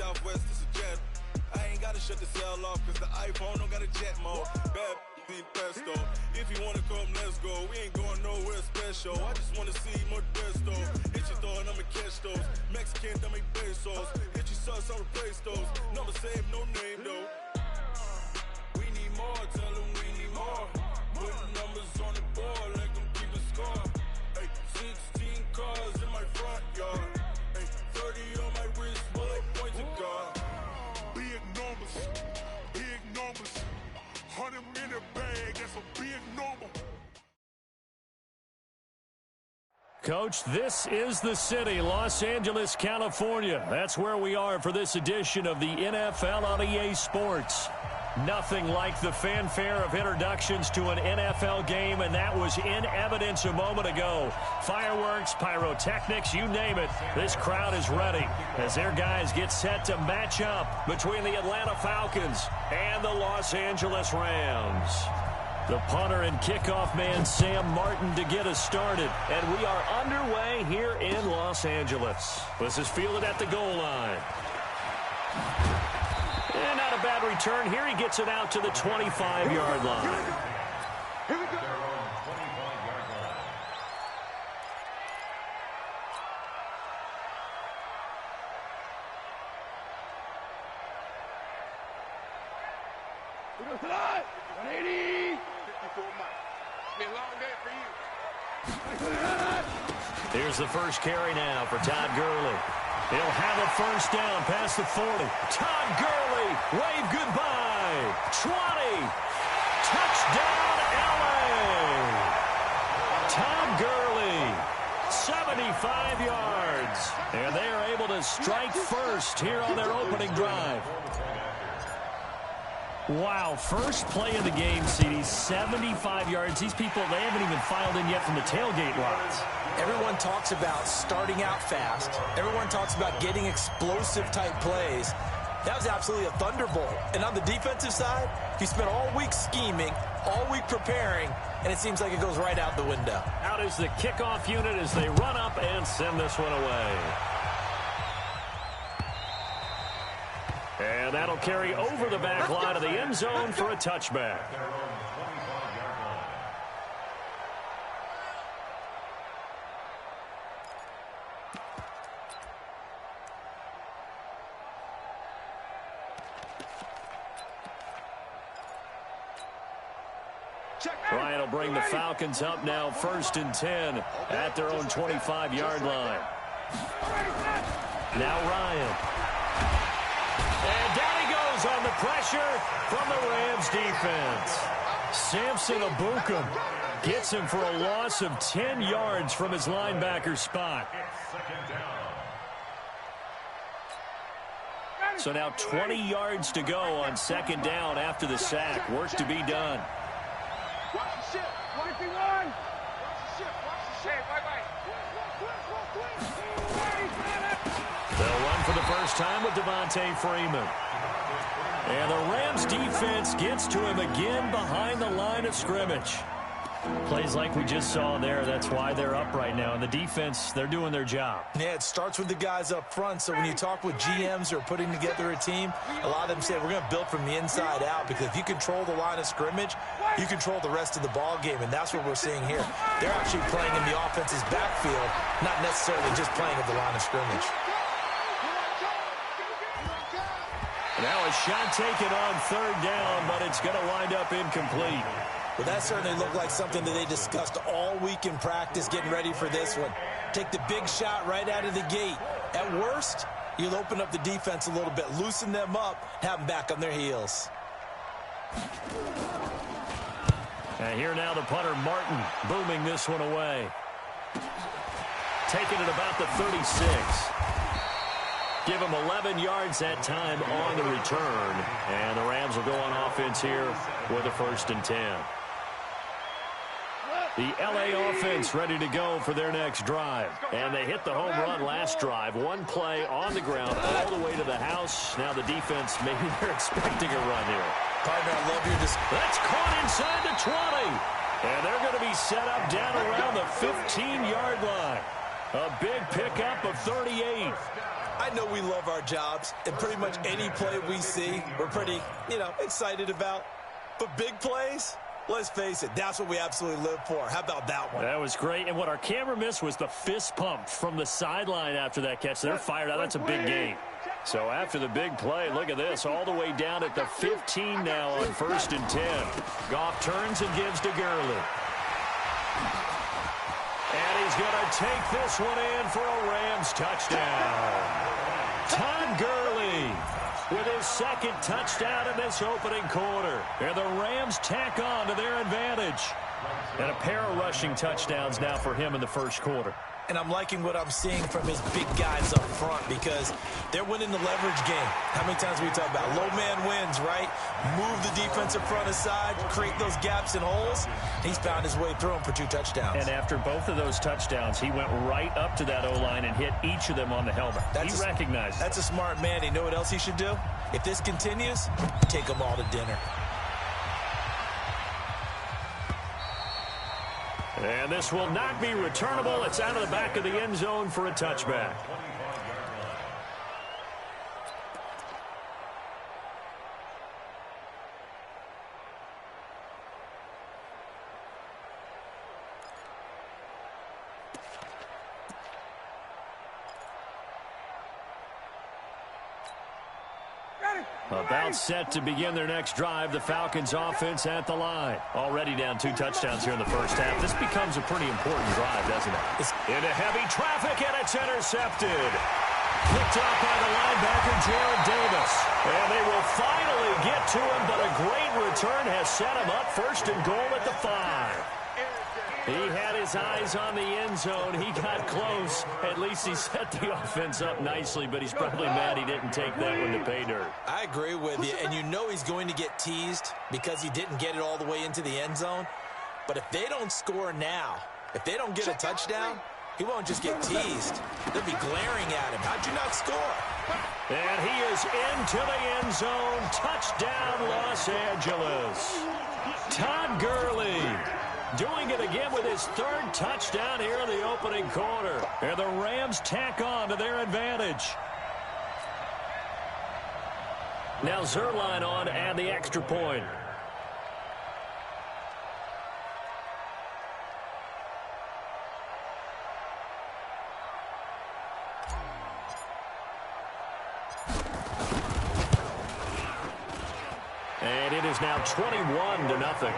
Southwest, it's a jet. I ain't gotta shut the cell off, cause the iPhone don't got a jet mode. Bad pesto. If you wanna come, let's go. We ain't going nowhere special. I just wanna see more Modesto. Hit your throw and I'ma catch those. Mexican, I make pesos. Hit your sauce, I'll replace those. Number save, no name though. We need more, tell them we need more. Put numbers on the board, let them keep a score. Hey, 16 cars in my front yard. Hey, 30 on my wrist, bullet points of God. Big numbers, big numbers. 100 in a bag, that's a big number. Coach, this is the city, Los Angeles, California. That's where we are for this edition of the NFL on EA Sports. Nothing like the fanfare of introductions to an NFL game, and that was in evidence a moment ago. Fireworks, pyrotechnics, you name it. This crowd is ready as their guys get set to match up between the Atlanta Falcons and the Los Angeles Rams. The punter and kickoff man, Sam Martin, to get us started. And we are underway here in Los Angeles. This is fielded at the goal line. And not a bad return here. He gets it out to the 25-yard line. Here we go. We go tonight. 180. 54 miles. It's been a long day for you. Here's the first carry now for Todd Gurley. He'll have a first down past the 40. Todd Gurley, wave goodbye. 20. Touchdown, LA. Todd Gurley, 75 yards. And they are able to strike first here on their opening drive. Wow, first play of the game, CD, 75 yards. These people, they haven't even filed in yet from the tailgate lots. Everyone talks about starting out fast. Everyone talks about getting explosive-type plays. That was absolutely a thunderbolt. And on the defensive side, he spent all week scheming, all week preparing, and it seems like it goes right out the window. Out is the kickoff unit as they run up and send this one away. And that'll carry over the back line of the end zone for a touchback. Ryan will bring the Falcons up now, 1st and 10 at their own 25-yard line. Now Ryan. And down he goes on the pressure from the Rams defense. Samson Abukum gets him for a loss of 10 yards from his linebacker spot. So now 20 yards to go on 2nd down after the sack. Work to be done. Watch the ship. 51. Watch the ship. Watch the ship. Bye-bye. They'll run for the first time with Devontae Freeman. And the Rams defense gets to him again behind the line of scrimmage. Plays like we just saw there. That's why they're up right now. And the defense, they're doing their job. Yeah, it starts with the guys up front. So when you talk with GMs who are putting together a team, a lot of them say we're going to build from the inside out, because if you control the line of scrimmage, you control the rest of the ball game, and that's what we're seeing here. They're actually playing in the offense's backfield, not necessarily just playing at the line of scrimmage. Now a shot taken on 3rd down, but it's going to wind up incomplete. Well, that certainly looked like something that they discussed all week in practice, getting ready for this one. Take the big shot right out of the gate. At worst, you'll open up the defense a little bit, loosen them up, have them back on their heels. And here now the punter, Martin, booming this one away. Taking it about the 36. Give him 11 yards that time on the return. And the Rams will go on offense here with a 1st and 10. The LA offense ready to go for their next drive. And they hit the home run last drive. One play on the ground all the way to the house. Now the defense, maybe they're expecting a run here. Partner, I love your That's caught inside the 20. And they're going to be set up down around the 15-yard line. A big pickup of 38. I know we love our jobs, and pretty much any play we see, we're pretty, excited about. But big plays, let's face it, that's what we absolutely live for. How about that one? That was great. And what our camera missed was the fist pump from the sideline after that catch. They're fired out. That's a big gain. So after the big play, look at this, all the way down at the 15 now on 1st and 10. Goff turns and gives to Gurley. And he's going to take this one in for a Rams touchdown. Todd Gurley with his second touchdown in this opening quarter. And the Rams tack on to their advantage. And a pair of rushing touchdowns now for him in the first quarter. And I'm liking what I'm seeing from his big guys up front because they're winning the leverage game. How many times we talk about low man wins, right? Move the defensive front aside, create those gaps and holes. He's found his way through them for 2 touchdowns. And after both of those touchdowns, he went right up to that O-line and hit each of them on the helmet. He recognized it. That's a smart man. You know what else he should do? If this continues, take them all to dinner. And this will not be returnable. It's out of the back of the end zone for a touchback. About set to begin their next drive. The Falcons offense at the line. Already down 2 touchdowns here in the first half. This becomes a pretty important drive, doesn't it? It's into heavy traffic, and it's intercepted. Picked off by the linebacker, Jared Davis. And they will finally get to him, but a great return has set him up 1st and goal at the 5. He had his eyes on the end zone. He got close. At least he set the offense up nicely, but he's probably mad he didn't take that one to pay dirt. I agree with you, and you know he's going to get teased because he didn't get it all the way into the end zone. But if they don't score now, if they don't get a touchdown, he won't just get teased. They'll be glaring at him. How'd you not score? And he is into the end zone. Touchdown, Los Angeles. Todd Gurley doing it again with his 3rd touchdown here in the opening quarter. And the Rams tack on to their advantage. Now Zerline on and the extra point. And it is now 21-0.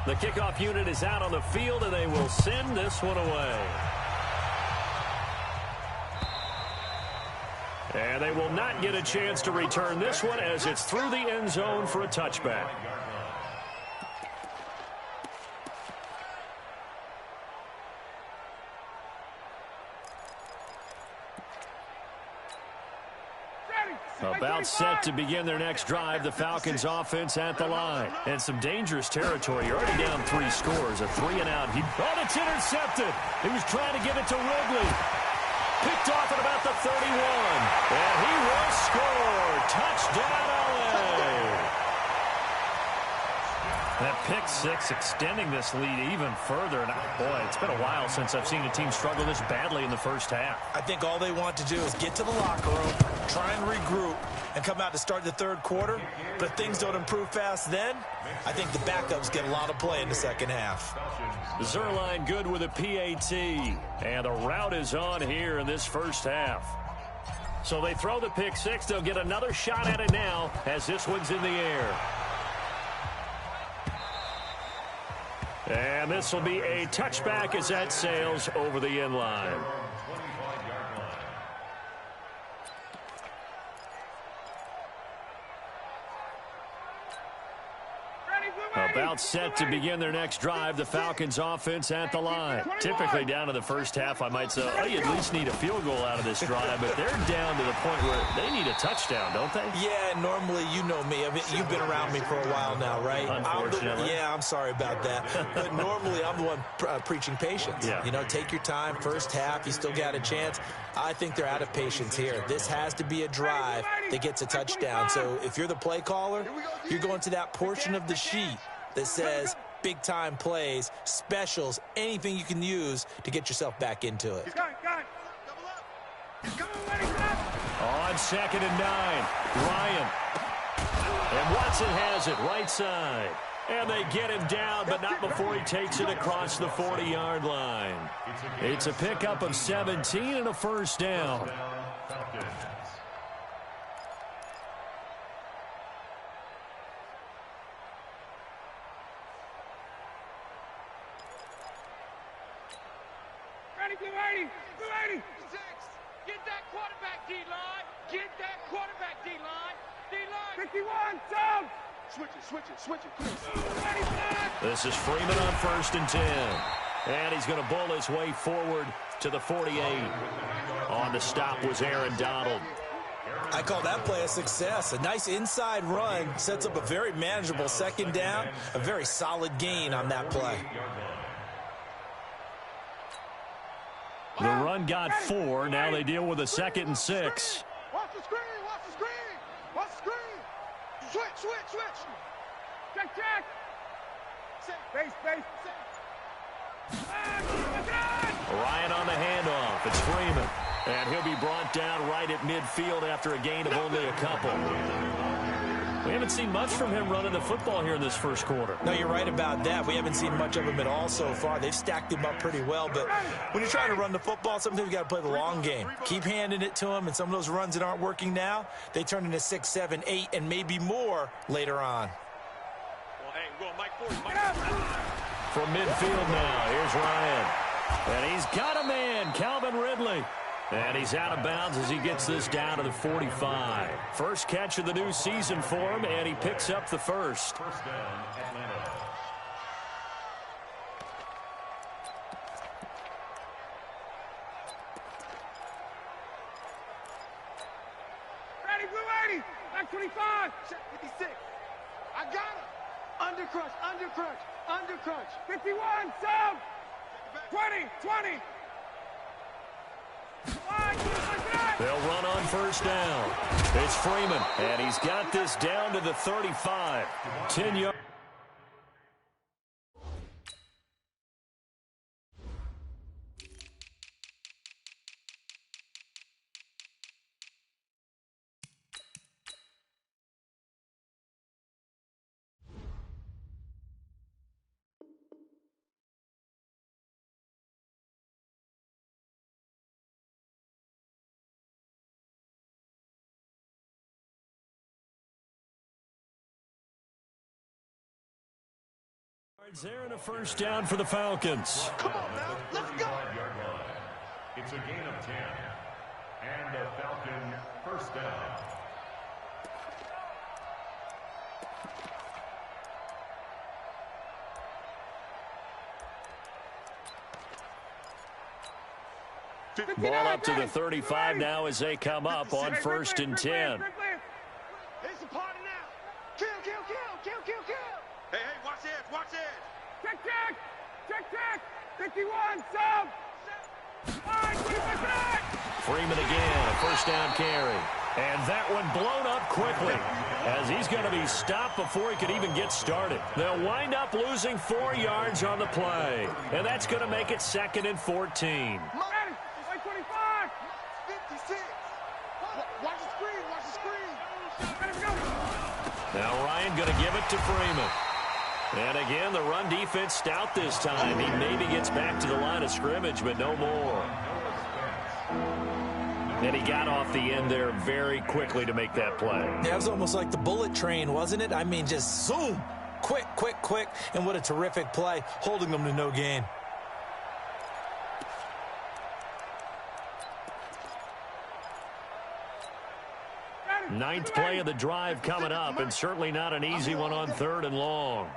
The kickoff unit is out on the field, and they will send this one away. And they will not get a chance to return this one as it's through the end zone for a touchback. About set to begin their next drive. The Falcons offense at the line. And some dangerous territory. You're already down 3 scores. A 3-and-out. Oh, it's intercepted. He was trying to give it to Ridley. Picked off at about the 31. And he will score. Touchdown, LA. That pick 6 extending this lead even further. And boy, it's been a while since I've seen a team struggle this badly in the first half. I think all they want to do is get to the locker room, try and regroup, and come out to start the 3rd quarter. But if things don't improve fast then, I think the backups get a lot of play in the second half. Zerline good with a PAT. And the route is on here in this first half. So they throw the pick 6. They'll get another shot at it now as this one's in the air. And this will be a touchback as that sails over the end line. About set to begin their next drive. The Falcons offense at the line. Typically down to the first half, I might say, oh, you at least need a field goal out of this drive. But they're down to the point where they need a touchdown, don't they? Yeah, normally, you know me. I mean, you've been around me for a while now, right? Unfortunately. I'm sorry about that. But normally, I'm the one preaching patience. Yeah. You know, take your time. First half, you still got a chance. I think they're out of patience here. This has to be a drive that gets a touchdown. So if you're the play caller, you're going to that portion of the sheet that says big-time plays, specials, anything you can use to get yourself back into it. On 2nd and 9, Ryan. And Watson has it right side. And they get him down, but not before he takes it across the 40-yard line. It's a pickup of 17 and a first down. Get that quarterback, D-line. Get that quarterback, D-line. D-line. 51, down. Switch it. This is Freeman on 1st and 10. And he's going to bull his way forward to the 48. On the stop was Aaron Donald. I call that play a success. A nice inside run sets up a very manageable 2nd down. A very solid gain on that play. The run got 4. Now they deal with a 2nd and 6. Watch the screen. Switch. Check. Base. Ryan on the handoff. It's Freeman. And he'll be brought down right at midfield after a gain of only a couple. We haven't seen much from him running the football here in this first quarter. No, you're right about that. We haven't seen much of him at all so far. They've stacked him up pretty well. But when you're trying to run the football, sometimes you got to play the long game. Keep handing it to him, and some of those runs that aren't working now, they turn into 6, 7, 8, and maybe more later on. From midfield now, here's Ryan. And he's got a man, Calvin Ridley. And he's out of bounds as he gets this down to the 45. First catch of the new season for him, and he picks up the first. Ready, blue 80. Back 25. 56. I got him. Under crunch. 51, down. 20. They'll run on 1st down. It's Freeman, and he's got this down to the 35. 10 yards. There in a first down for the Falcons. Come on, now. Let's go. It's a gain of 10. And a Falcon first down. Ball up to the 35 now as they come up on 1st and 10. It's a party now. Kill. Hey, watch it. Check. 51, down. 25. Freeman again, a first down carry. And that one blown up quickly as he's going to be stopped before he could even get started. They'll wind up losing 4 yards on the play. And that's going to make it 2nd and 14. 25. 56. Watch the screen. Now Ryan going to give it to Freeman. And again, the run defense stout this time. He maybe gets back to the line of scrimmage, but no more. And he got off the end there very quickly to make that play. Yeah, it was almost like the bullet train, wasn't it? I mean, just zoom. Quick. And what a terrific play, holding them to no gain. Ninth play of the drive coming up, and certainly not an easy one on 3rd and long.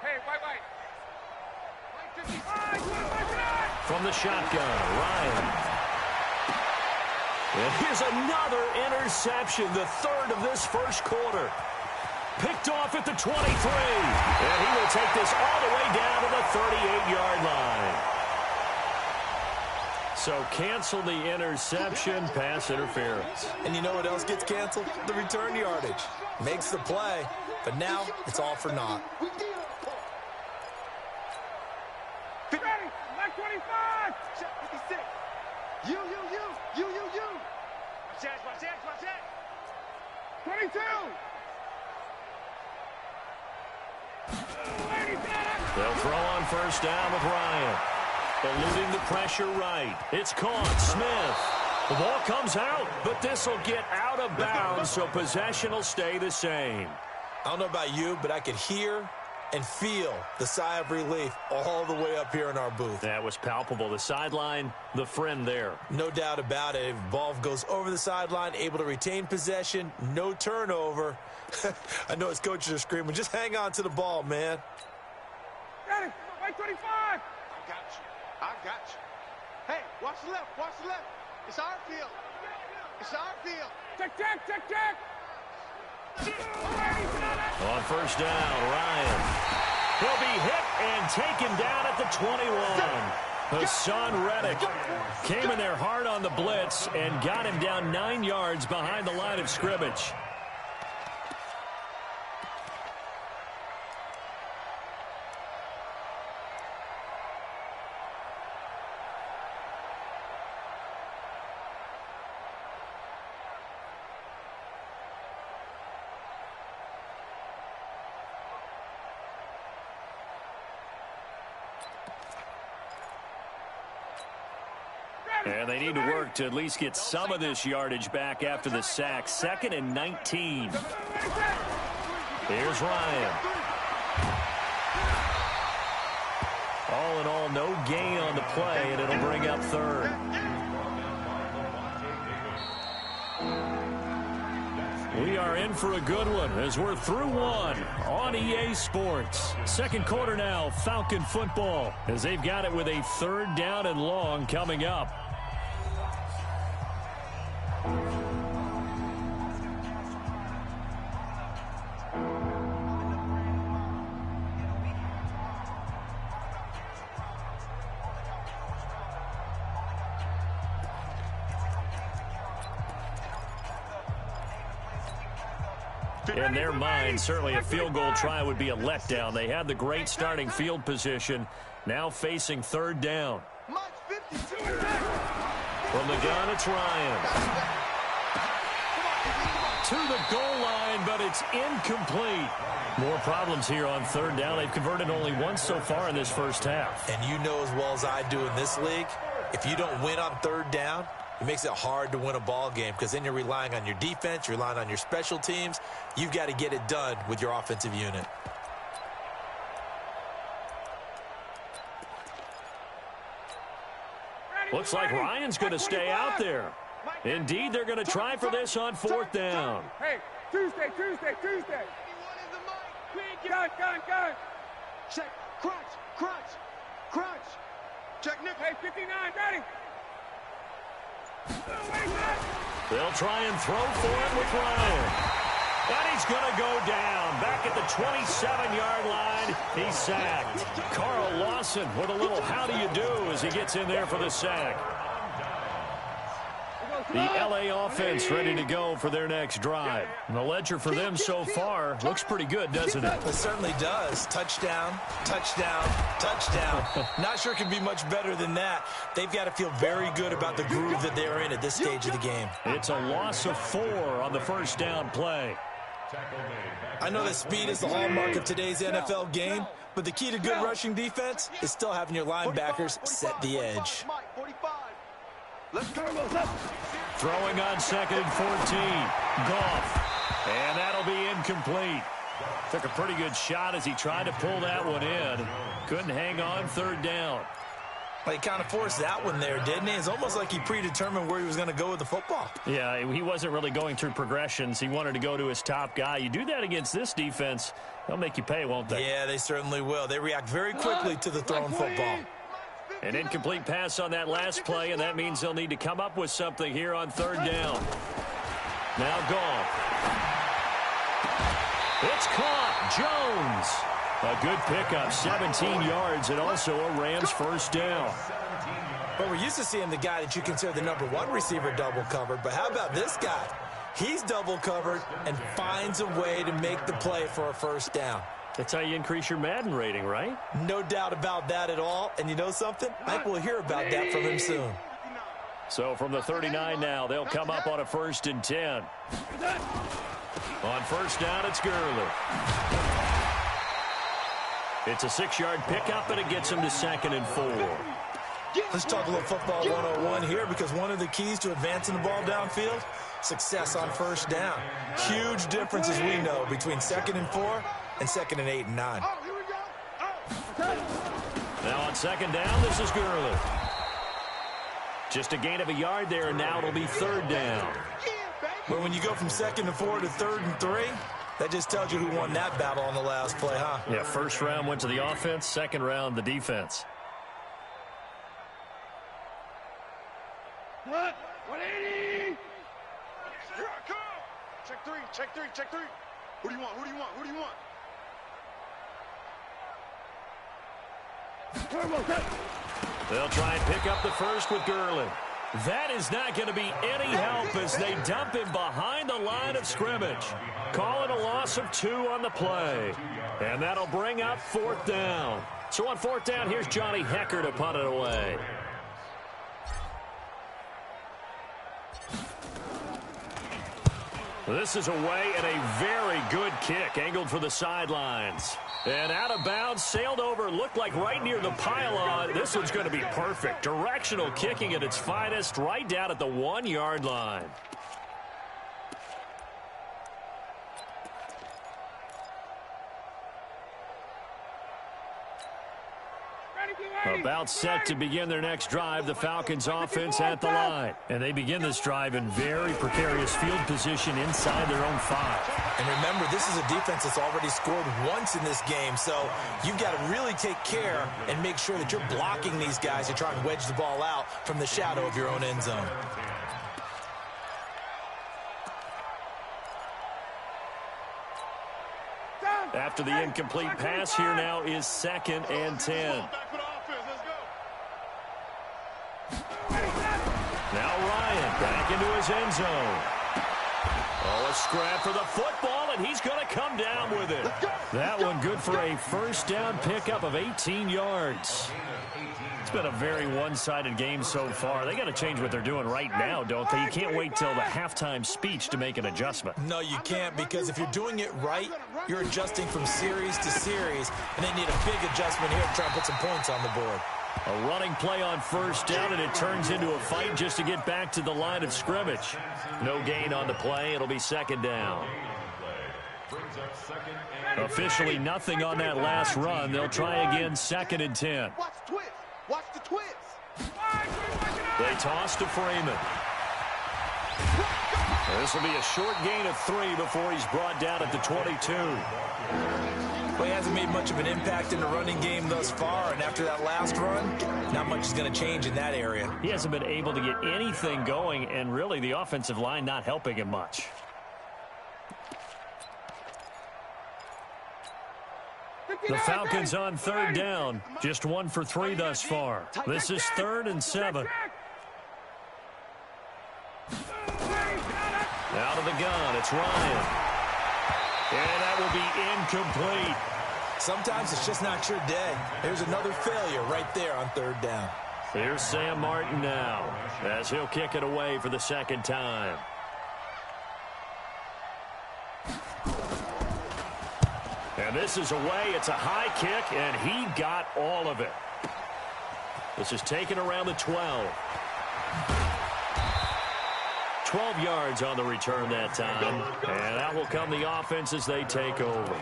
Hey, white. From the shotgun, Ryan. And here's another interception, the 3rd of this first quarter. Picked off at the 23. And he will take this all the way down to the 38-yard line. So cancel the interception, pass interference. And you know what else gets canceled? The return yardage. Makes the play, but now it's all for naught. Ready, like 25. 56. You. Watch that. 22. They'll throw on first down with Ryan. Eluding the pressure right. It's caught. Smith. The ball comes out, but this will get out of bounds, so possession will stay the same. I don't know about you, but I could hear and feel the sigh of relief all the way up here in our booth. That was palpable. The sideline, the friend there. No doubt about it. If ball goes over the sideline, able to retain possession, no turnover. I know his coaches are screaming, just hang on to the ball, man. Ready, like 25. I got you. Hey, watch the left. It's our field. Check. On first down, Ryan. He'll be hit and taken down at the 21. Hassan Reddick came in there hard on the blitz and got him down 9 yards behind the line of scrimmage. And they need to work to at least get some of this yardage back after the sack. 2nd and 19. Here's Ryan. All in all, no gain on the play, and it'll bring up 3rd. We are in for a good one as we're through one on EA Sports. Second quarter now, Falcon football, as they've got it with a 3rd down and long coming up. In their mind, certainly a field goal try would be a letdown. They had the great starting field position, now facing 3rd down. From the gun, it's Ryan. To the goal line, but it's incomplete. More problems here on 3rd down. They've converted only once so far in this first half. And you know as well as I do in this league, if you don't win on 3rd down, it makes it hard to win a ball game because then you're relying on your defense, you're relying on your special teams. You've got to get it done with your offensive unit. Looks like Ryan's going to stay out there. Indeed, they're going to try for this on 4th down. Hey, Tuesday. Gun. Check, crunch. Check, Nick. Hey, 59, ready. They'll try and throw for it with Ryan. And he's going to go down. Back at the 27-yard line, he's sacked. Carl Lawson with a little how do you do as he gets in there for the sack. The LA offense ready to go for their next drive. And the ledger for them so far looks pretty good, doesn't it? It certainly does. Touchdown. Not sure it can be much better than that. They've got to feel very good about the groove that they're in at this stage of the game. It's a loss of 4 on the first down play. I know that speed is the hallmark of today's NFL game, but the key to good rushing defense is still having your linebackers set the edge. Throwing on 2nd and 14. Goff. And that'll be incomplete. Took a pretty good shot as he tried to pull that one in. Couldn't hang on 3rd down. Well, he kind of forced that one there, didn't he? It's almost like he predetermined where he was going to go with the football. Yeah, he wasn't really going through progressions. He wanted to go to his top guy. You do that against this defense, they'll make you pay, won't they? Yeah, they certainly will. They react very quickly to the thrown football. An incomplete pass on that last play, and that means they'll need to come up with something here on 3rd down. Now Goff. It's caught. Jones. A good pickup, 17 yards, and also a Rams first down. But we're used to seeing the guy that you consider the #1 receiver double covered. But how about this guy? He's double covered and finds a way to make the play for a first down. That's how you increase your Madden rating, right? No doubt about that at all. And you know something? I think we'll hear about that from him soon. So from the 39 now, they'll come up on a 1st and 10. On first down, it's Gurley. It's a 6-yard pickup, and it gets him to 2nd and 4. Let's talk a little football 101 here, because one of the keys to advancing the ball downfield, success on first down. Huge difference, as we know, between 2nd and 4 and 2nd and 8 and 9. Now on 2nd down, this is Gurley. Just a gain of a yard there, and now it'll be 3rd down. But when you go from 2nd and 4 to 3rd and 3, that just tells you who won that battle on the last play, huh? Yeah, first round went to the offense, second round the defense. What? 180! Here I come! Check three, check three, check three. Who do you want? Who do you want? Who do you want? They'll try and pick up the first with Gurley. That is not going to be any help as they dump him behind the line of scrimmage. Call it a loss of 2 on the play. And that'll bring up 4th down. So on 4th down, here's Johnny Hecker to punt it away. This is away and a very good kick, angled for the sidelines. And out of bounds, sailed over, looked like right near the pylon. This one's going to be perfect. Directional kicking at its finest, right down at the 1-yard line. About set to begin their next drive, the Falcons offense at the line. And they begin this drive in very precarious field position inside their own 5. And remember, this is a defense that's already scored once in this game, so you've got to really take care and make sure that you're blocking these guys to try and wedge the ball out from the shadow of your own end zone. After the incomplete pass, here now is 2nd and 10. Now Ryan back into his end zone. Oh, a scrap for the football, and he's going to come down with it. That one good for a first down pickup of 18 yards. It's been a very one-sided game so far. They got to change what they're doing right now, don't they? You can't wait till the halftime speech to make an adjustment. No, you can't, because if you're doing it right, you're adjusting from series to series, and they need a big adjustment here to try and put some points on the board. A running play on first down, and it turns into a fight just to get back to the line of scrimmage. No gain on the play. It'll be 2nd down. Officially nothing on that last run. They'll try again, 2nd and 10. Watch the twist. Watch the twist. They toss to Freeman. This will be a short gain of 3 before he's brought down at the 22. Well, he hasn't made much of an impact in the running game thus far, and after that last run, not much is going to change in that area. He hasn't been able to get anything going, and really the offensive line not helping him much. The Falcons on 3rd down, just 1 for 3 thus far. This is 3rd and 7. Out of the gun, it's Ryan. And that will be incomplete. Sometimes it's just not your day. There's another failure right there on 3rd down. Here's Sam Martin now, as he'll kick it away for the 2nd time. And this is away. It's a high kick, and he got all of it. This is taken around the 12. 12 yards on the return that time. And that will come the offense as they take over.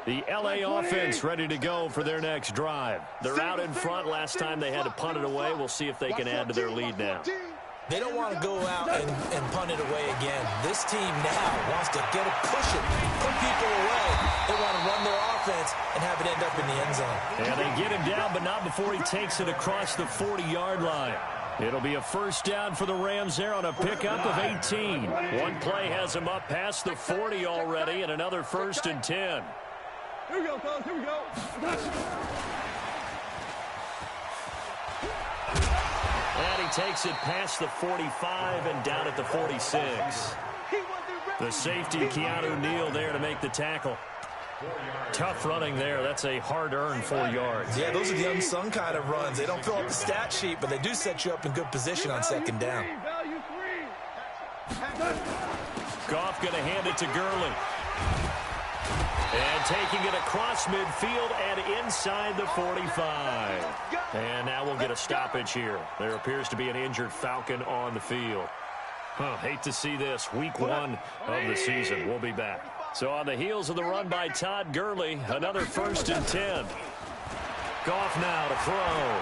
The L.A. offense ready to go for their next drive. They're out in front. Last time they had to punt it away. We'll see if they can add to their lead now. They don't want to go out and punt it away again. This team now wants to get it, push it, put people away. They want to run their offense and have it end up in the end zone. And they get him down, but not before he takes it across the 40-yard line. It'll be a first down for the Rams there on a pickup of 18. One play has them up past the 40 already, and another 1st and 10. Here we go, fellas. Here we go. And he takes it past the 45 and down at the 46. The safety, Keanu Neal, there to make the tackle. Tough running there. That's a hard-earned 4 yards. Yeah, those are the unsung kind of runs. They don't fill up the stat sheet, but they do set you up in good position on 2nd down. Goff going to hand it to Gurley. And taking it across midfield and inside the 45. And now we'll get a stoppage here. There appears to be an injured Falcon on the field. Hate to see this. Week 1 of the season. We'll be back. So on the heels of the run by Todd Gurley, another 1st and 10. Goff now to throw.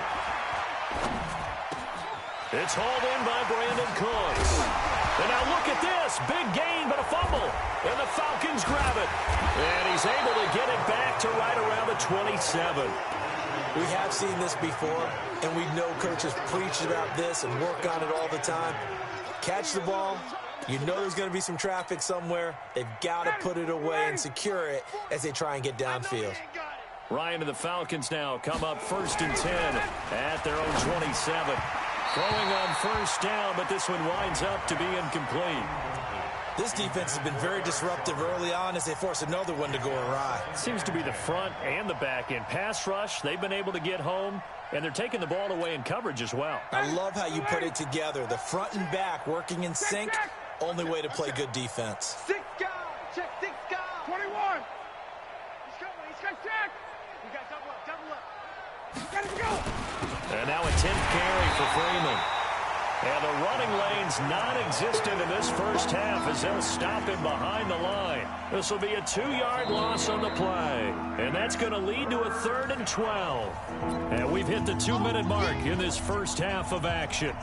It's hauled in by Brandon Cooks. And now look at this. Big gain, but a fumble. And the Falcons grab it. And he's able to get it back to right around the 27. We have seen this before, and we know coaches preach about this and work on it all the time. Catch the ball. You know there's going to be some traffic somewhere. They've got to put it away and secure it as they try and get downfield. Ryan and the Falcons now come up 1st and 10 at their own 27. Throwing on 1st down, but this one winds up to be incomplete. This defense has been very disruptive early on as they force another one to go awry. Seems to be the front and the back end. Pass rush, they've been able to get home, and they're taking the ball away in coverage as well. I love how you put it together. The front and back working in sync. Only way to play good defense. 6 guys. Check 6 guys. 21. He's coming. He's got check. We got double up. Double up. Got to go. And now a 10th carry for Freeman. And the running lane's non-existent in this first half as they'll stop him behind the line. This will be a 2-yard loss on the play. And that's going to lead to a 3rd and 12. And we've hit the 2-minute mark in this first half of action.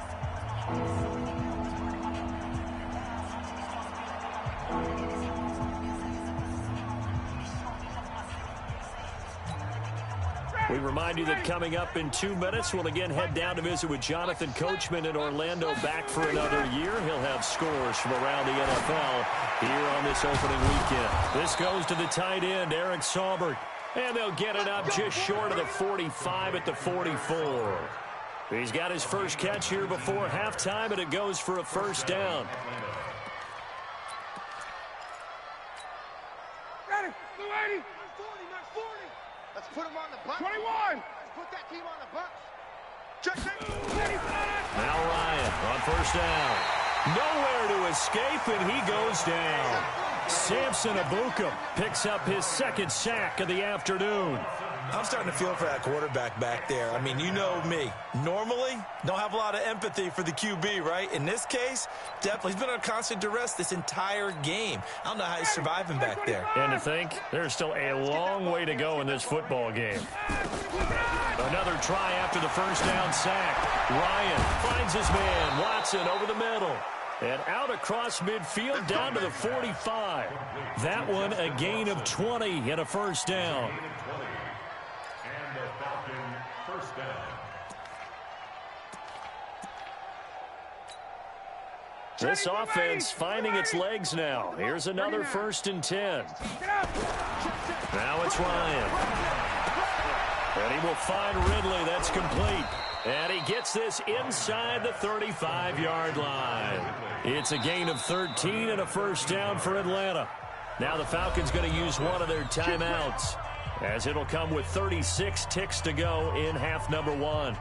We remind you that coming up in 2 minutes, we'll again head down to visit with Jonathan Coachman in Orlando, back for another year. He'll have scores from around the NFL here on this opening weekend. This goes to the tight end, Eric Saubert. And they'll get it up just short of the 45 at the 44. He's got his first catch here before halftime, and it goes for a 1st down. Got it. Blue 80. 40, not 40. Let's put him on the bus. 21. Let's put that team on the bus. Check that. 85. Now Ryan on 1st down. Nowhere to escape, and he goes down. Samson Abuka picks up his 2nd sack of the afternoon. I'm starting to feel for that quarterback back there. I mean, you know me. Normally, don't have a lot of empathy for the QB, right? In this case, definitely. He's been under constant duress this entire game. I don't know how he's surviving back there. And to think, there's still a long way to go in this football game. Another try after the 1st down sack. Ryan finds his man. Watson over the middle. And out across midfield down to the 45. That one a gain of 20 and a 1st down. And the Falcon 1st down. This offense finding its legs now. Here's another 1st and 10. Now it's Ryan. And he will find Ridley. That's complete. And he gets this inside the 35-yard line. It's a gain of 13 and a 1st down for Atlanta. Now the Falcons going to use one of their timeouts, as it'll come with 36 ticks to go in half number 1.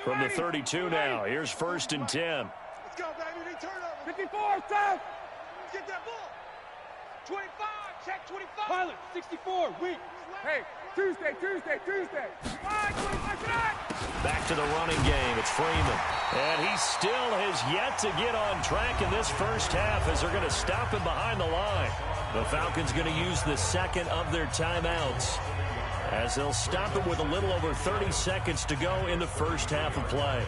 From the 32 now, here's 1st and 10. go, baby. They turn over. 54, stop. Get that ball. 25. Check 25. Pilot, 64, weak. Hey, Tuesday. 25 tonight. Back to the running game. It's Freeman. And he still has yet to get on track in this first half as they're going to stop him behind the line. The Falcons going to use the second of their timeouts as they'll stop him with a little over 30 seconds to go in the first half of play.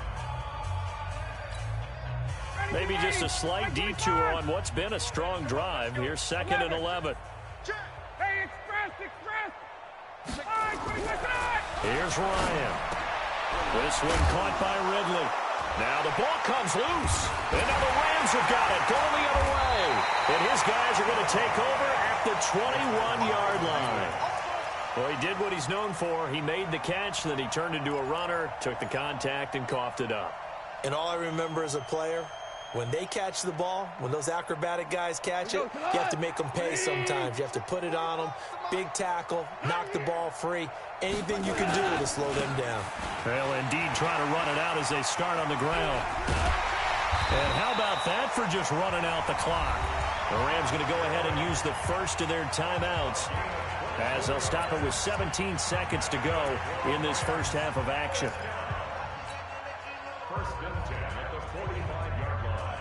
Maybe just a slight detour on what's been a strong drive. Here's 2nd and 11. Hey, express. Here's Ryan. This one caught by Ridley. Now the ball comes loose. And now the Rams have got it. Going the other way. And his guys are going to take over at the 21-yard line. Well, he did what he's known for. He made the catch, then he turned into a runner, took the contact, and coughed it up. And all I remember as a player, when they catch the ball, when those acrobatic guys catch it, you have to make them pay sometimes. You have to put it on them, big tackle, knock the ball free, anything you can do to slow them down. They'll indeed try to run it out as they start on the ground. And how about that for just running out the clock? The Rams going to go ahead and use the first of their timeouts as they'll stop it with 17 seconds to go in this first half of action. First and 10 at the 45-yard line.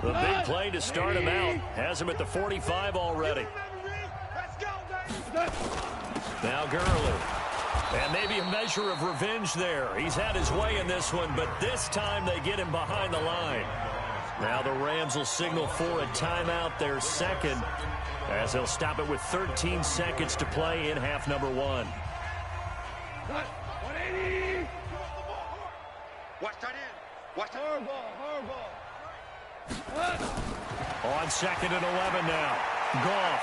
The big play to start him out has him at the 45 already. Now Gurley. And maybe a measure of revenge there. He's had his way in this one, but this time they get him behind the line. Now the Rams will signal for a timeout, their second, as they'll stop it with 13 seconds to play in half number 1. 180. Watch that in. Watch that. Hardball. On 2nd and 11 now. Goff.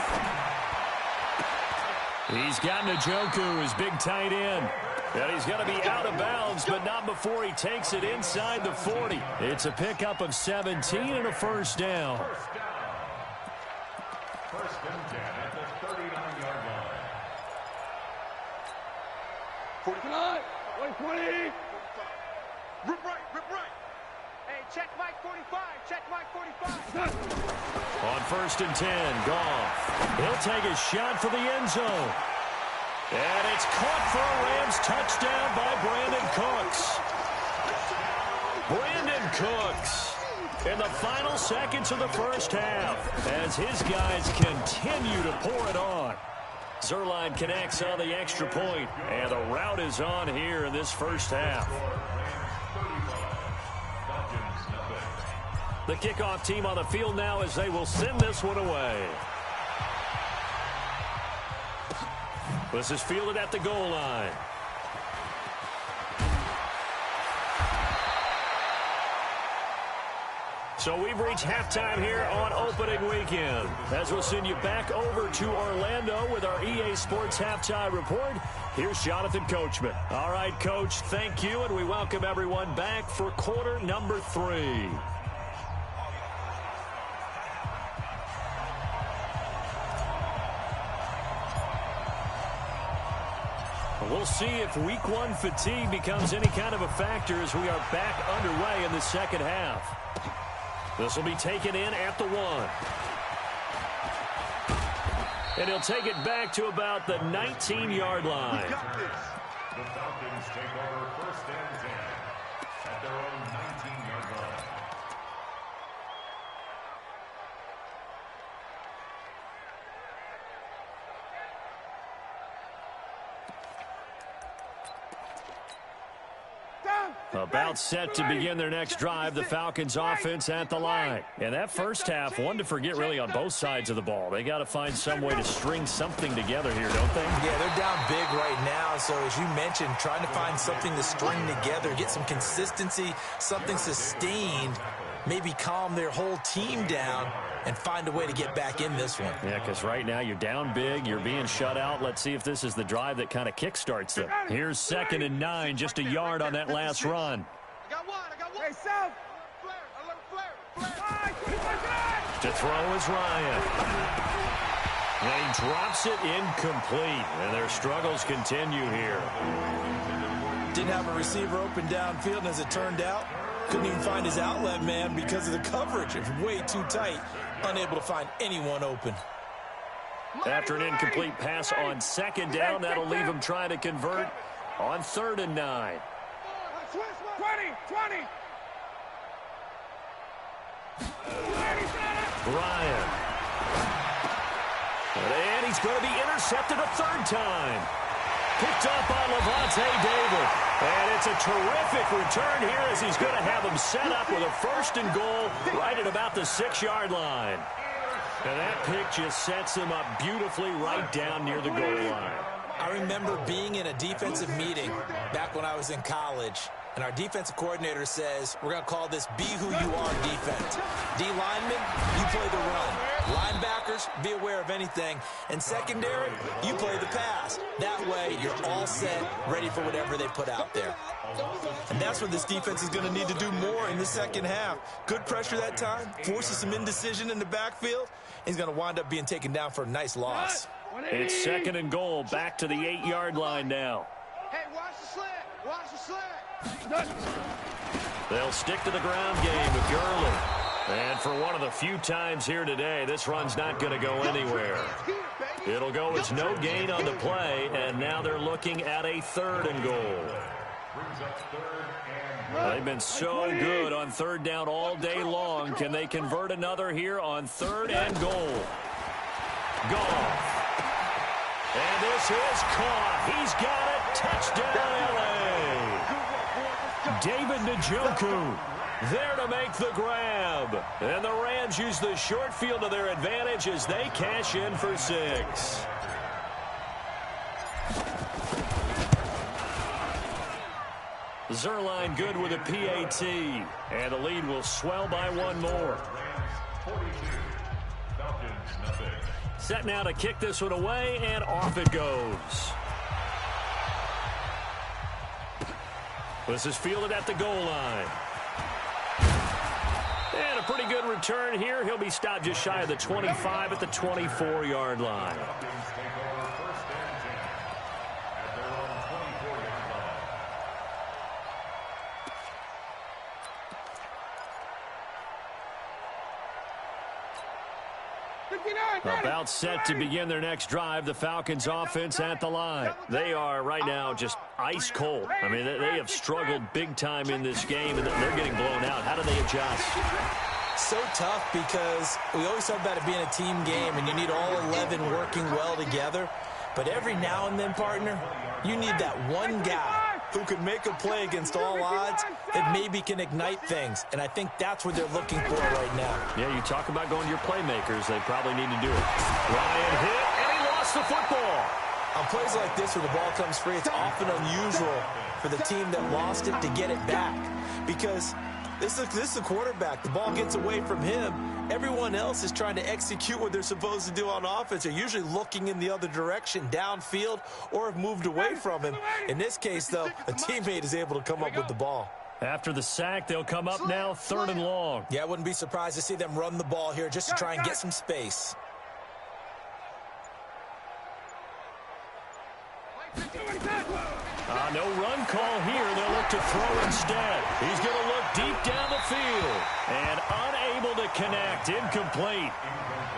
He's got Njoku, his big tight end. And he's going to be out of bounds, but not before he takes it inside the 40. It's a pickup of 17 and a first down. First and 10 at the 39-yard line. 49. 120. Rip right. Hey, check Mike 45. On 1st and 10, Goff. He'll take a shot for the end zone. And it's caught for a Rams touchdown by Brandon Cooks. Brandon Cooks in the final seconds of the first half as his guys continue to pour it on. Zerline connects on the extra point, and the route is on here in this first half. The kickoff team on the field now as they will send this one away. This is fielded at the goal line. So we've reached halftime here on opening weekend. As we'll send you back over to Orlando with our EA Sports Halftime Report. Here's Jonathan Coachman. All right, Coach, thank you, and we welcome everyone back for quarter number 3. We'll see if week 1 fatigue becomes any kind of a factor as we are back underway in the second half. This will be taken in at the 1. And he'll take it back to about the 19-yard line. The Falcons take over first and 10 at their own 19-yard line. About set to begin their next drive, the Falcons offense at the line. And that first half, one to forget really on both sides of the ball. They got to find some way to string something together here, don't they? Yeah, they're down big right now. So as you mentioned, trying to find something to string together, get some consistency, something sustained, maybe calm their whole team down and find a way to get back in this one. Yeah, because right now you're down big, you're being shut out. Let's see if this is the drive that kind of kickstarts them. Here's 2nd and 9, just a yard on that last run. I got one. Hey, South. To throw is Ryan. And he drops it incomplete, and their struggles continue here. Didn't have a receiver open downfield, and as it turned out, Couldn't even find his outlet man because of the coverage. It's way too tight. Unable to find anyone open. After an incomplete pass on second down, that'll leave him trying to convert on 3rd and 9. 20. Ryan. And he's going to be intercepted a 3rd time. Picked up by Levante David. And it's a terrific return here as he's going to have him set up with a 1st and goal right at about the 6-yard line. And that pick just sets him up beautifully right down near the goal line. I remember being in a defensive meeting back when I was in college, and our defensive coordinator says, we're going to call this be who you are defense. D linemen, you play the run. Linebackers, be aware of anything. And secondary, you play the pass. That way, you're all set, ready for whatever they put out there. And that's what this defense is going to need to do more in the second half. Good pressure that time, forces some indecision in the backfield. He's going to wind up being taken down for a nice loss. It's 2nd and goal, back to the 8-yard line now. Hey, watch the slant. Watch the slant. They'll stick to the ground game with Gurley. And for one of the few times here today, this run's not going to go anywhere. It'll go as no gain on the play, and now they're looking at a 3rd and goal. They've been so good on 3rd down all day long. Can they convert another here on 3rd and goal? Goff. And this is caught. He's got it. Touchdown, L.A. David Njoku there to make the grab. And the Rams use the short field to their advantage as they cash in for 6. Zerline good with a PAT. And the lead will swell by 1 more. Set now to kick this one away, and off it goes. This is fielded at the goal line. And a pretty good return here. He'll be stopped just shy of the 25 at the 24-yard line. About set to begin their next drive, the Falcons offense at the line. They are right now just ice cold. I mean, they have struggled big time in this game, and they're getting blown out. How do they adjust? So tough because we always talk about it being a team game, and you need all 11 working well together. But every now and then, partner, you need that one guy who can make a play against all odds that maybe can ignite things. And I think that's what they're looking for right now. Yeah, you talk about going to your playmakers. They probably need to do it. Ryan hit, and he lost the football. On plays like this where the ball comes free, it's often unusual for the team that lost it to get it back. Because this is the quarterback. The ball gets away from him. Everyone else is trying to execute what they're supposed to do on offense. They're usually looking in the other direction, downfield, or have moved away from him. In this case, though, a teammate is able to come up with the ball. After the sack, they'll come up now 3rd and long. Yeah, I wouldn't be surprised to see them run the ball here just to try and get some space. No run call here. They'll look to throw instead. He's going to look deep down the field and unable to connect. Incomplete.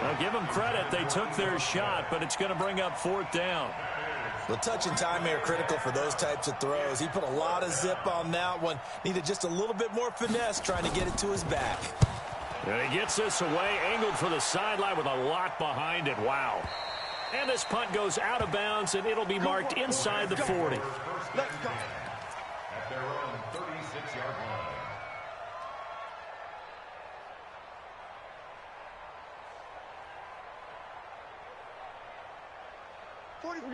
Now, give them credit. They took their shot, but it's going to bring up 4th down. The touch and timing are critical for those types of throws. He put a lot of zip on that one. Needed just a little bit more finesse trying to get it to his back. And he gets this away, angled for the sideline with a lot behind it. Wow. And this punt goes out of bounds, and it'll be marked inside the 40. Let's go. At their own 36-yard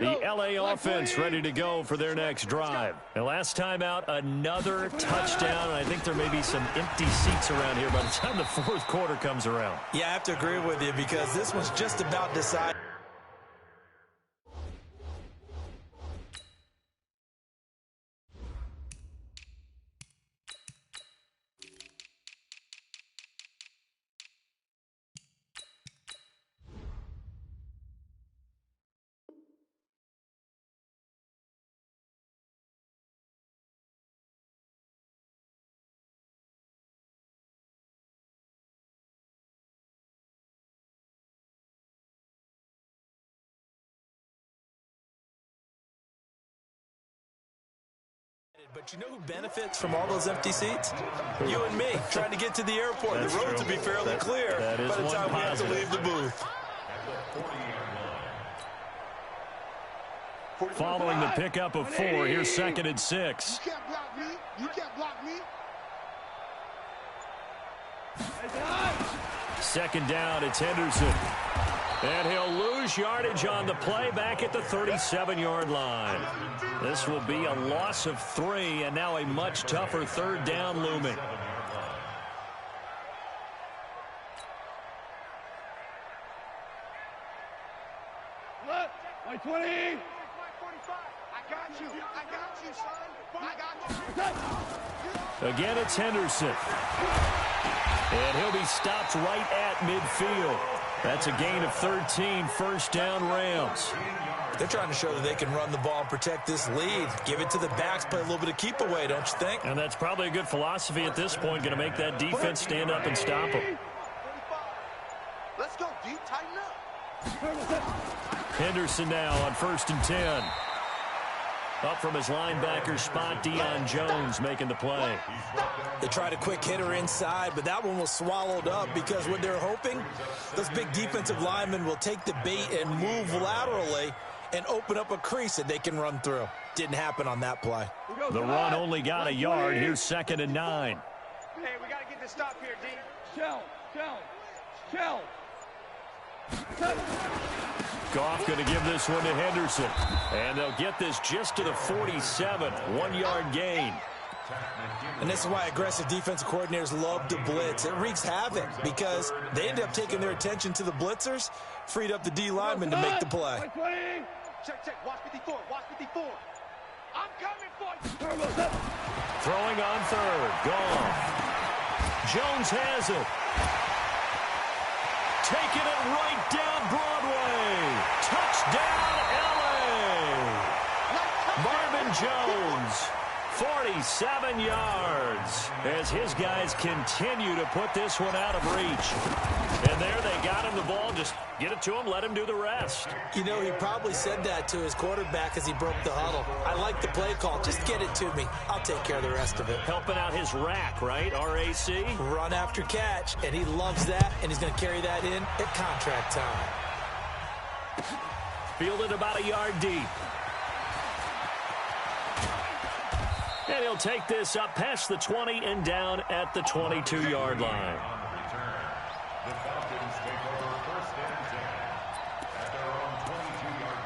line. The L.A. offense ready to go for their next drive. And last time out, another touchdown. And I think there may be some empty seats around here by the time the 4th quarter comes around. Yeah, I have to agree with you because this one's just about decided. But you know who benefits from all those empty seats? You and me, trying to get to the airport. That's the roads true. will be fairly clear that is by the time we have to positive. leave the booth. Following the pickup of 4, here's 2nd and 6. You can't block me. You can't block me. 2nd down, it's Henderson. And he'll lose yardage on the play back at the 37-yard line. This will be a loss of 3, and now a much tougher 3rd down looming. My 20. I got you. I got you, son. I got you. Again, it's Henderson. And he'll be stopped right at midfield. That's a gain of 13, 1st down Rams. They're trying to show that they can run the ball and protect this lead. Give it to the backs, play a little bit of keep away, don't you think? And that's probably a good philosophy at this point, going to make that defense stand up and stop them. Let's go, D. Tighten up. Henderson now on 1st and 10. Up from his linebacker spot, Deion Jones making the play. They tried a quick hitter inside, but that one was swallowed up because what they're hoping, those big defensive linemen will take the bait and move laterally and open up a crease that they can run through. Didn't happen on that play. The run only got a yard. Here's 2nd and 9. Hey, we got to get this stop here, D. Shell. Goff going to give this one to Henderson. And they'll get this just to the 47. 1-yard gain. And this is why aggressive defensive coordinators love to blitz. It wreaks havoc because they end up taking their attention to the blitzers, freed up the D lineman to make the play. Check. Watch 54. Watch 54. I'm coming for you. Throwing on 3rd. Goff. Jones has it. Taking it right down Broadway. Touchdown, L.A. Marvin Jones, 47 yards, as his guys continue to put this one out of reach. And there they got him the ball. Just get it to him, let him do the rest. You know, he probably said that to his quarterback as he broke the huddle. I like the play call. Just get it to me. I'll take care of the rest of it. Helping out his rack, right? R-A-C? Run after catch, and he loves that, and he's going to carry that in at contract time. Fielded about a yard deep. And he'll take this up past the 20 and down at the 22-yard line. The Falcons take over 1st and 10 at their own 22-yard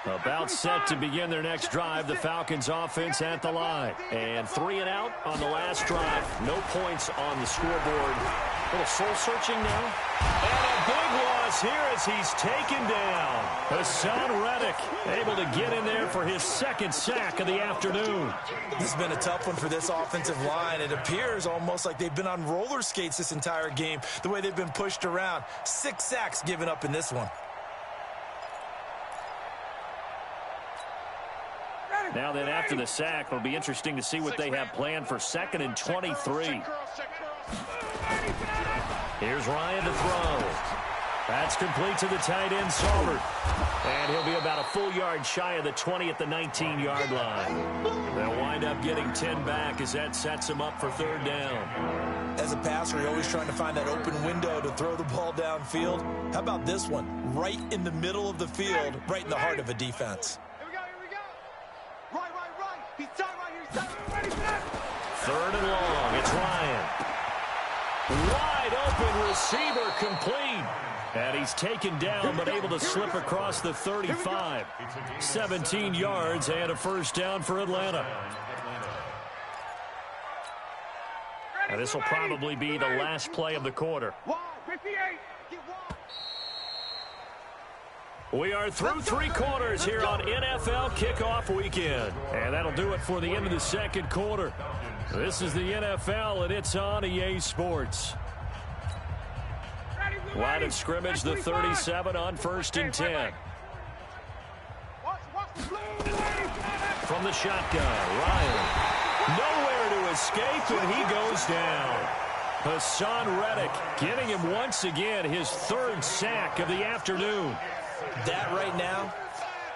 line. About set to begin their next drive, the Falcons offense at the line. And 3 and out on the last drive. No points on the scoreboard. A little soul-searching now. And a big loss here as he's taken down. Hassan Reddick able to get in there for his 2nd sack of the afternoon. This has been a tough one for this offensive line. It appears almost like they've been on roller skates this entire game, the way they've been pushed around. 6 sacks given up in this one. Now then, after the sack, it'll be interesting to see what they have planned for 2nd and 23. Here's Ryan to throw. That's complete to the tight end, Salbert. And he'll be about a full yard shy of the 20 at the 19-yard line. They'll wind up getting 10 back as that sets him up for 3rd down. As a passer, you're always trying to find that open window to throw the ball downfield. How about this one? Right in the middle of the field, right in the heart of a defense. Here we go. Right. He's tight right here. He's tight. Ready for that? 3rd and long. It's Ryan. Wide open receiver complete. And he's taken down but able to slip across the 35. 17 yards and a 1st down for Atlanta. And this will probably be the last play of the quarter. 58. Get wide. We are through 3 quarters here on NFL Kickoff Weekend. And that'll do it for the end of the 2nd quarter. This is the NFL, and it's on EA Sports. Line of scrimmage, the 37 on 1st and 10. From the shotgun, Ryan. Nowhere to escape, and he goes down. Hassan Reddick getting him once again his 3rd sack of the afternoon. That right now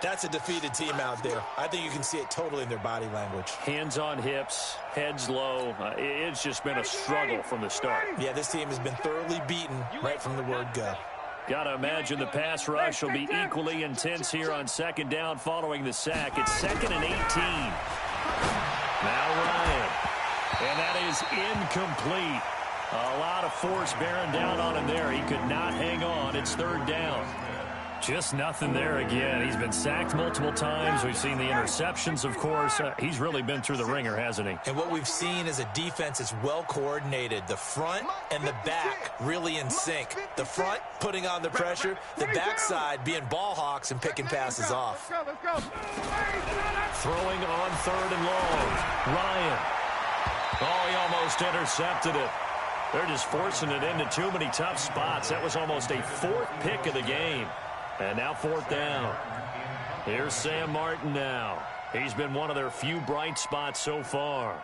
That's a defeated team out there. I think you can see it totally in their body language. Hands on hips, heads low. It's just been a struggle from the start. Yeah, this team has been thoroughly beaten right from the word go. Got to imagine the pass rush will be equally intense here on second down following the sack. It's 2nd and 18. Now Ryan. And that is incomplete. A lot of force bearing down on him there. He could not hang on. It's 3rd down. Just nothing there again. He's been sacked multiple times. We've seen the interceptions, of course. He's really been through the ringer, hasn't he? And what we've seen is a defense that's well coordinated. The front and the back really in sync. The front putting on the pressure. The backside being ball hawks and picking passes off. Let's go. Throwing on 3rd and long. Ryan. Oh, he almost intercepted it. They're just forcing it into too many tough spots. That was almost a 4th pick of the game. And now 4th down. Here's Sam Martin now. He's been one of their few bright spots so far.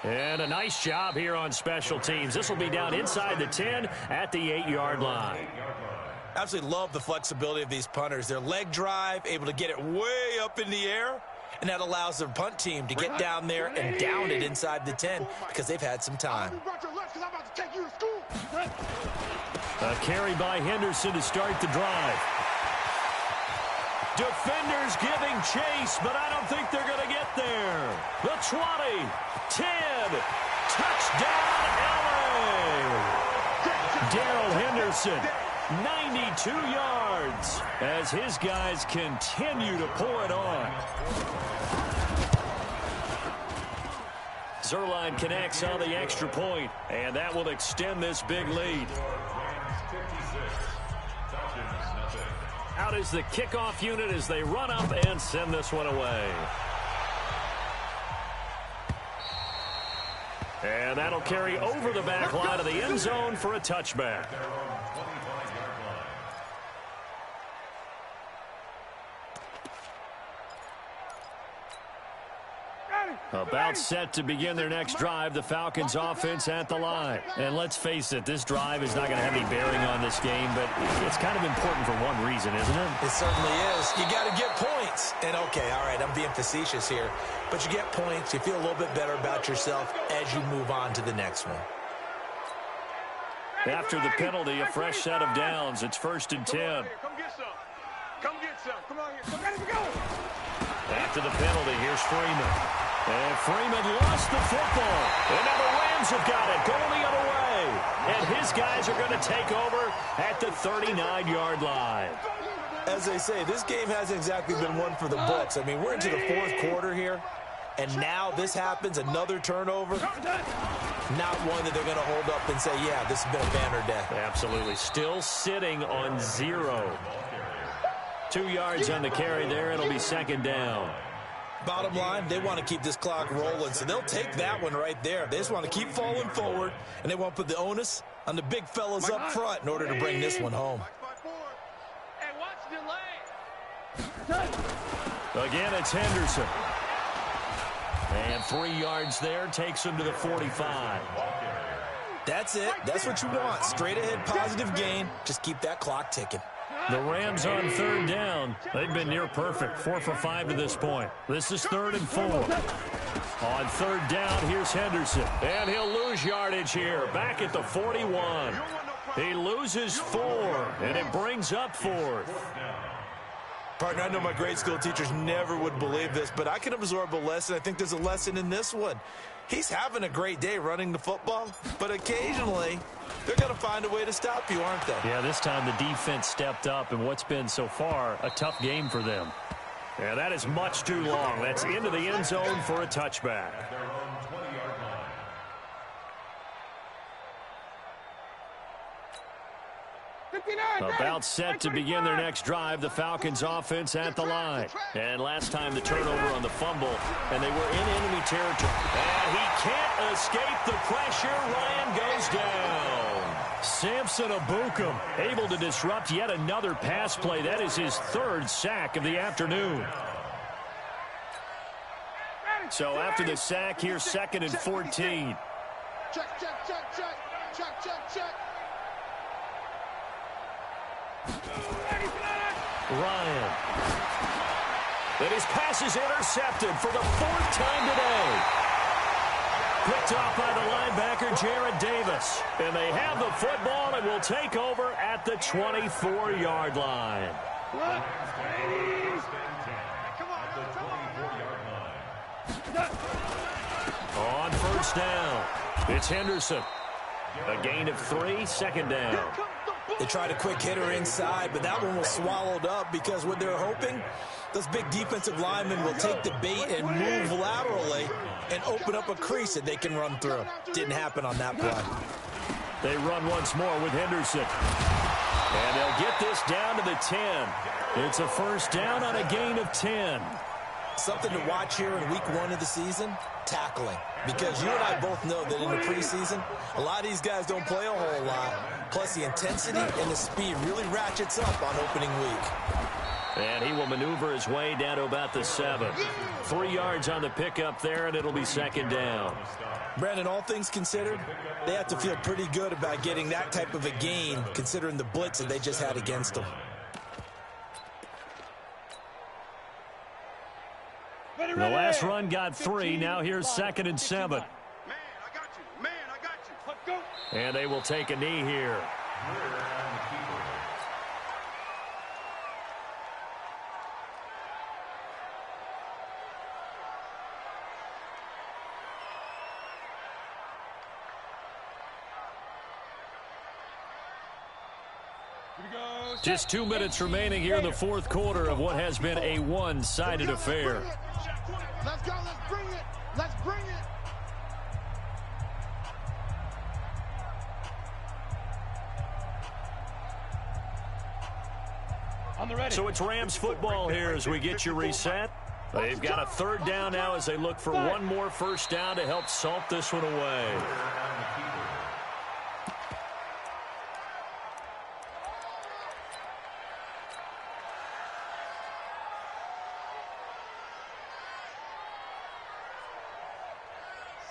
And a nice job here on special teams. This will be down inside the 10 at the 8-yard line. Absolutely love the flexibility of these punters. Their leg drive, able to get it way up in the air, and that allows their punt team to get down there and down it inside the 10 because they've had some time. A carry by Henderson to start the drive. Defenders giving chase, but I don't think they're going to get there. The 20, 10, touchdown LA. Darrell Henderson, 92 yards as his guys continue to pour it on. Zerline connects on the extra point, and that will extend this big lead. Out is the kickoff unit as they run up and send this one away. And that'll carry over the back line of the end zone for a touchback. About set to begin their next drive, the Falcons offense at the line. And let's face it, this drive is not going to have any bearing on this game, but it's kind of important for one reason, isn't it? It certainly is. You got to get points. And okay, all right, I'm being facetious here, but you get points, you feel a little bit better about yourself as you move on to the next one. After the penalty, a fresh set of downs. It's 1st and 10. Come get some. Come get some. Come on. Let's go. After the penalty, here's Freeman. And Freeman lost the football. And now the Rams have got it, going the other way. And his guys are going to take over at the 39-yard line. As they say, this game hasn't exactly been one for the books. I mean, we're into the 4th quarter here, and now this happens, another turnover. Not one that they're going to hold up and say, yeah, this has been a banner day. Absolutely. Still sitting on 0. 2 yards on the carry there. It'll be 2nd down. Bottom line, they want to keep this clock rolling, so they'll take that one right there. They just want to keep falling forward, and they want to put the onus on the big fellas up front in order to bring this one home. Again, it's Henderson. And 3 yards there takes him to the 45. That's it. That's what you want. Straight ahead, positive gain. Just keep that clock ticking. The Rams on 3rd down. They've been near perfect. 4 for 5 to this point. This is 3rd and 4. On 3rd down, here's Henderson. And he'll lose yardage here. Back at the 41. He loses 4, and it brings up 4th. Partner, I know my grade school teachers never would believe this, but I can absorb a lesson. I think there's a lesson in this one. He's having a great day running the football, but occasionally they're going to find a way to stop you, aren't they? Yeah, this time the defense stepped up in what's been so far a tough game for them. Yeah, that is much too long. That's into the end zone for a touchback. About set to begin their next drive, the Falcons offense at the line. And last time the turnover on the fumble, and they were in enemy territory. And he can't escape the pressure. Ryan goes down. Samson Abukum able to disrupt yet another pass play. That is his 3rd sack of the afternoon. So after the sack, here's 2nd and 14. Check. Ryan. And his pass is intercepted for the 4th time today. Picked off by the linebacker, Jared Davis. And they have the football and will take over at the 24-yard line. On first down, it's Henderson. A gain of 3, 2nd down. They tried a quick hitter inside, but that one was swallowed up because what they're hoping, those big defensive linemen will take the bait and move laterally and open up a crease that they can run through. Didn't happen on that play. They run once more with Henderson. And they'll get this down to the 10. It's a first down on a gain of 10. Something to watch here in week 1 of the season, tackling. Because you and I both know that in the preseason, a lot of these guys don't play a whole lot. Plus the intensity and the speed really ratchets up on opening week. And he will maneuver his way down to about the 7. 3 yards on the pickup there, and it'll be 2nd down. Brandon, all things considered, they have to feel pretty good about getting that type of a gain, considering the blitz that they just had against them. The last run got 3. Now here's 2nd and 7. Man, I got you. Man, I got you. Let's go. And they will take a knee here. Just 2 minutes remaining here in the 4th quarter of what has been a one-sided affair. Let's go. Let's bring it. Let's bring it. So it's Rams football here as we get you reset. They've got a 3rd down now as they look for one more first down to help salt this one away.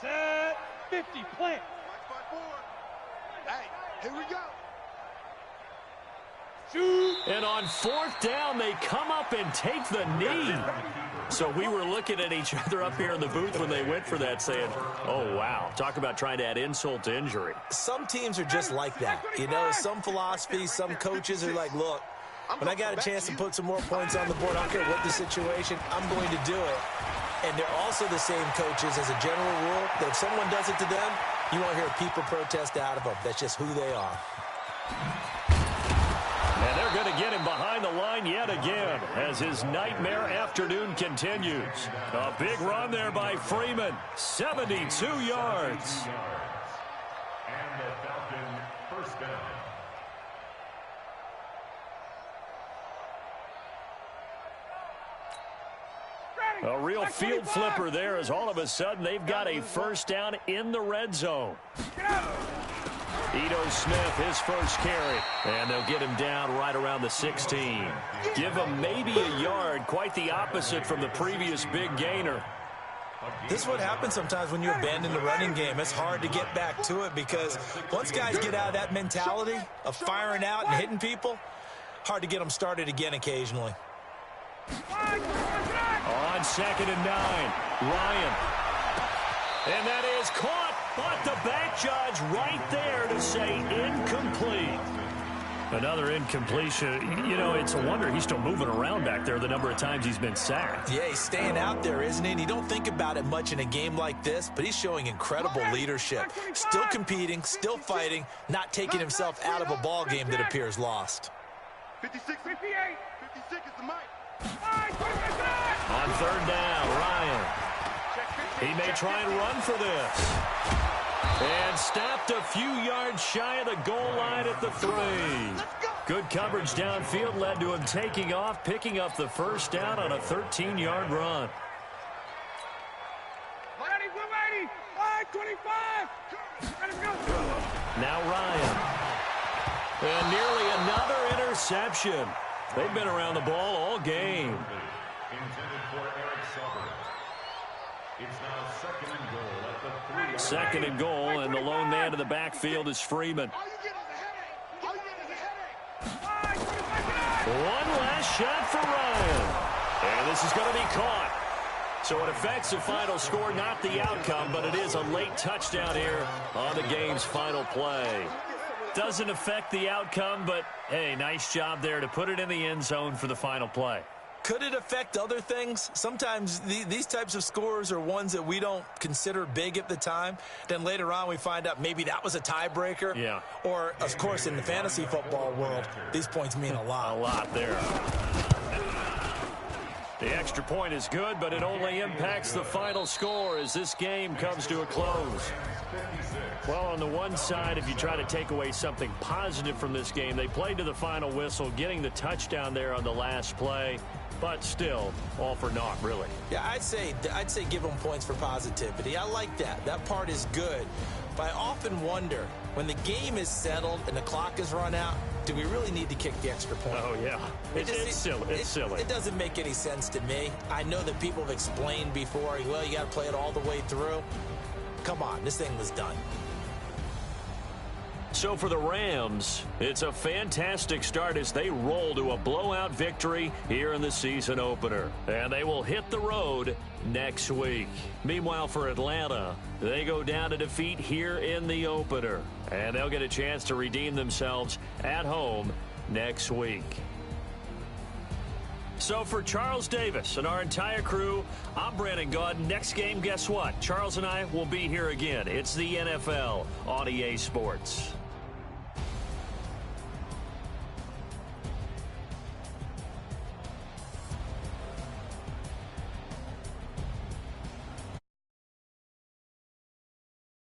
Set 50, plant. Hey, here we go. Shoot. And on 4th down, they come up and take the knee. So we were looking at each other up here in the booth when they went for that saying, oh, wow. Talk about trying to add insult to injury. Some teams are just like that. You know, some philosophies, some coaches are like, look, when I got a chance to put some more points on the board, I don't care what the situation, I'm going to do it. And they're also the same coaches as a general rule that if someone does it to them, you won't hear people protest out of them. That's just who they are. And they're going to get him behind the line yet again as his nightmare afternoon continues. A big run there by Freeman. 72 yards. And the Falcon first down. A real field flipper there as all of a sudden they've got a first down in the red zone. Ito Smith, his first carry. And they'll get him down right around the 16. Give him maybe a yard, quite the opposite from the previous big gainer. This is what happens sometimes when you abandon the running game. It's hard to get back to it because once guys get out of that mentality of firing out and hitting people, hard to get them started again occasionally. On 2nd and 9, Ryan. And that is caught, but the back judge right there to say incomplete. Another incompletion. You know, it's a wonder he's still moving around back there the number of times he's been sacked. Yeah, he's staying out there, isn't he? And you don't think about it much in a game like this, but he's showing incredible leadership. Still competing, still fighting, not taking himself out of a ball game that appears lost. 56, 58. 56 is the mic. On 3rd down, Ryan. He may try and run for this. And stopped a few yards shy of the goal line at the 3. Good coverage downfield led to him taking off, picking up the first down on a 13-yard run. 25. Now Ryan. And nearly another interception. They've been around the ball all game. Intended for Eric Sauber. It's now second and goal at the 3-yard Second and goal, and the lone man in the backfield is Freeman. One last shot for Ryan. And this is going to be caught. So it affects the final score, not the outcome, but it is a late touchdown here on the game's final play. Doesn't affect the outcome, but, hey, nice job there to put it in the end zone for the final play. Could it affect other things? Sometimes these types of scores are ones that we don't consider big at the time. Then later on we find out maybe that was a tiebreaker. Yeah. Or, of course, in the fantasy football world, these points mean a lot. A lot there. The extra point is good, but it only impacts the final score as this game comes to a close. Well, on the one side, if you try to take away something positive from this game, they played to the final whistle, getting the touchdown there on the last play. But still, all for naught, really. Yeah, I'd say give them points for positivity. I like that. That part is good. But I often wonder, when the game is settled and the clock is run out, do we really need to kick the extra point? Oh, yeah. It's silly. It's silly. It doesn't make any sense to me. I know that people have explained before, well, you got to play it all the way through. Come on, this thing was done. So for the Rams, it's a fantastic start as they roll to a blowout victory here in the season opener. And they will hit the road next week. Meanwhile, for Atlanta, they go down to defeat here in the opener. And they'll get a chance to redeem themselves at home next week. So for Charles Davis and our entire crew, I'm Brandon Gaudin. Next game, guess what? Charles and I will be here again. It's the NFL on EA Sports.